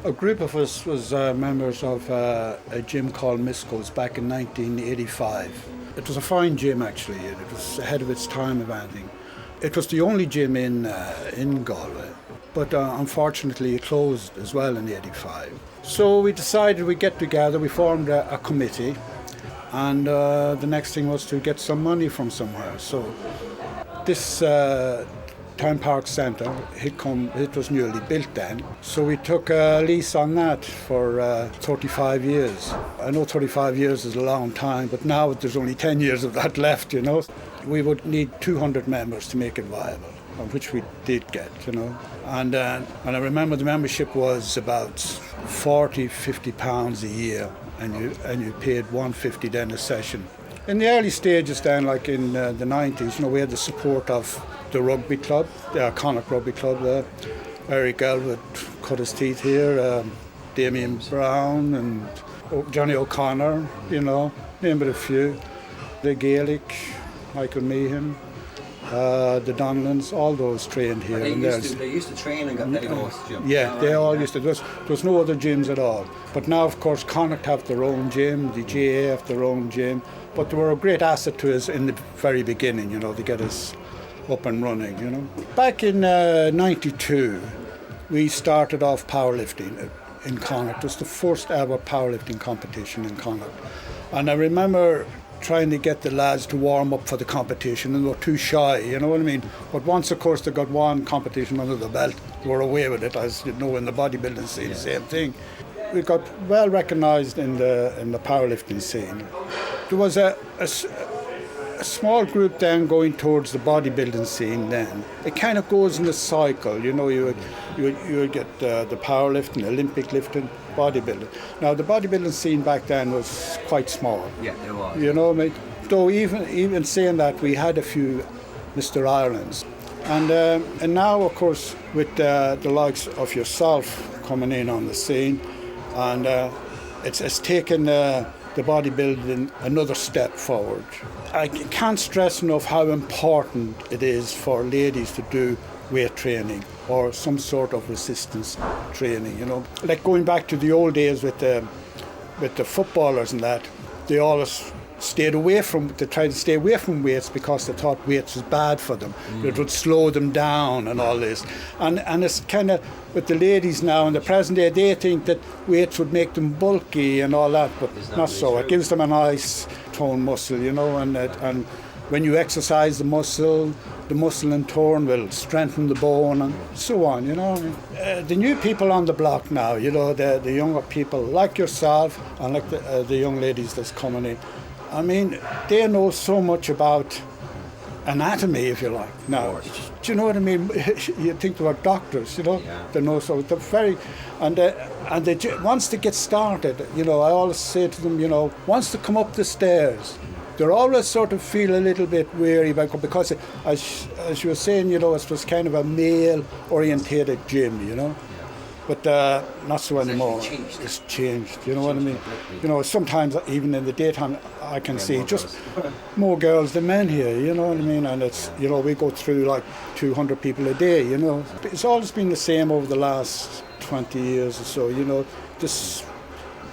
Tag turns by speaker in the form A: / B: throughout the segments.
A: A group of us was members of a gym called Misco's back in 1985. It was a fine gym actually, it was ahead of its time of anything. It was the only gym in Galway, but unfortunately it closed as well in '85. So we decided we'd get together, we formed a committee, and the next thing was to get some money from somewhere. So this Town Park Centre, it was newly built then. So we took a lease on that for 35 years. I know 35 years is a long time, but now there's only 10 years of that left, you know. We would need 200 members to make it viable, which we did get, you know. And I remember the membership was about 40, 50 pounds a year, and you paid 150 then a session. In the early stages then, like in the 90s, you know, we had the support of the rugby club, the Connacht Rugby Club there. Eric Elwood cut his teeth here, Damien Brown and Johnny O'Connor, you know, name but a few. The Gaelic, Michael Meehan, the Donlans, all those trained here.
B: And they used to train and got Benny's gym.
A: Yeah, they all used to. There was no other gyms at all. But now, of course, Connacht have their own gym, the GA have their own gym. But they were a great asset to us in the very beginning, you know, to get us up and running, you know. Back in '92, we started off powerlifting in Connacht. It was the first ever powerlifting competition in Connacht. And I remember trying to get the lads to warm up for the competition, and they were too shy, you know what I mean? But once, of course, they got one competition under the belt, they were away with it, as you know, in the bodybuilding scene, the same thing. We got well recognised in the powerlifting scene. There was a small group then going towards the bodybuilding scene then. It kind of goes in a cycle, you know, you would get the powerlifting, Olympic lifting, bodybuilding. Now the bodybuilding scene back then was quite small.
B: Yeah, it was.
A: You know, though even saying that, we had a few Mr. Irelands. And now, of course, with the likes of yourself coming in on the scene, and it's taken the bodybuilding another step forward. I can't stress enough how important it is for ladies to do weight training or some sort of resistance training, you know. Like going back to the old days with the footballers and that, they always tried to stay away from weights because they thought weights was bad for them. It would slow them down and all this. And it's kind of, with the ladies now in the present day, they think that weights would make them bulky and all that, but not so. It gives them a nice toned muscle, you know, and when you exercise the muscle in turn will strengthen the bone and so on, you know. The new people on the block now, you know, the younger people like yourself and like the young ladies that's coming in, I mean, they know so much about anatomy, if you like, now. Do you know what I mean? You think they were doctors, you know.
B: Yeah.
A: They know, so they're very, and once they get started, you know, I always say to them, you know, once they come up the stairs, they're always sort of feel a little bit weary because as you were saying, you know, it was kind of a male-orientated gym, you know. But not so anymore. It's changed, you know what I mean? You know, sometimes even in the daytime I can see just more girls than men here, you know what I mean? And it's, you know, we go through like 200 people a day, you know. It's always been the same over the last 20 years or so, you know. This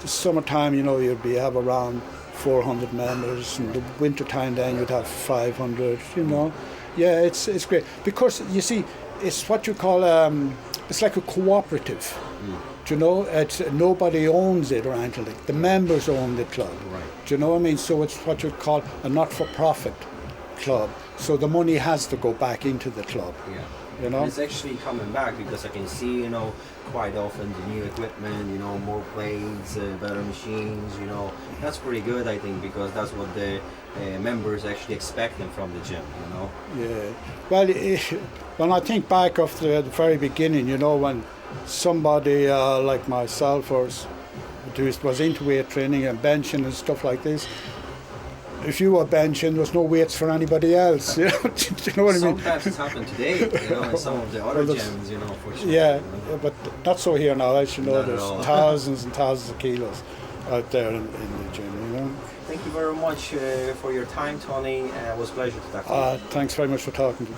A: summertime, you know, you'd have around 400 members, and the winter time then you'd have 500, you know. Yeah, it's great. Because, you see, it's what you call... it's like a cooperative, do you know? It's nobody owns it or anything. Like the members own the club.
B: Right.
A: Do you know what I mean? So it's what you'd call a not-for-profit club. So the money has to go back into the club.
B: Yeah.
A: You know?
B: It's actually coming back because I can see, you know, quite often the new equipment, you know, more plates, better machines, you know. That's pretty good, I think, because that's what the members actually expecting from the gym, you know.
A: Yeah. Well, when I think back of the very beginning, you know, when somebody like myself was into weight training and benching and stuff like this, if you were benching, there was no weights for anybody else. You know, do you know what I mean?
B: Sometimes it's happened today, you know, in some of the other gyms, you know, for sure.
A: Yeah,
B: you know?
A: but not so here now. As you know,
B: Not
A: there's thousands and thousands of kilos out there in the gym, you know.
B: Thank you very much for your time, Tony. It was a pleasure to talk to you.
A: Thanks very much for talking to me.